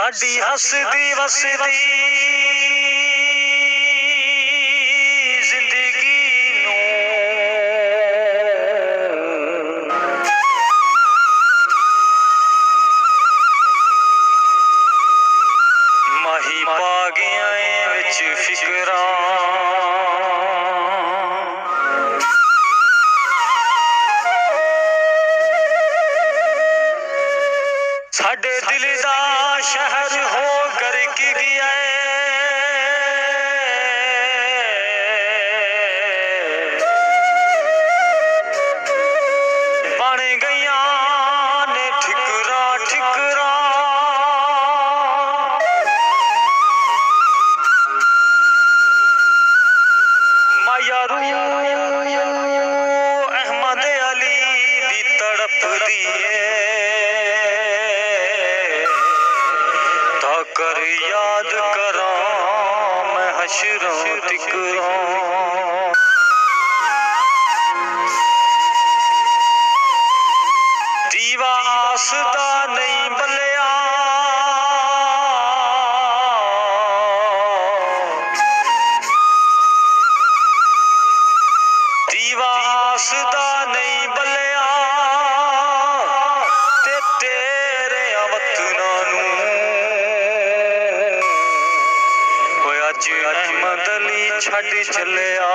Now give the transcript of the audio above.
साडी हसदी वसदी जिंदगी माही पा गया विच फिकरां साडे दिल दा शहर हो गर्क गया बन गईया ने ठिकरा ठिकरा मायारू अहमद अली दी तड़प दिए कर याद करा मैं हशरों तिकरों दीवा आसदा नहीं बलिया दीवा आसदा नहीं बलिया ते तेरे वतना अहमद अली छड़ चलिया।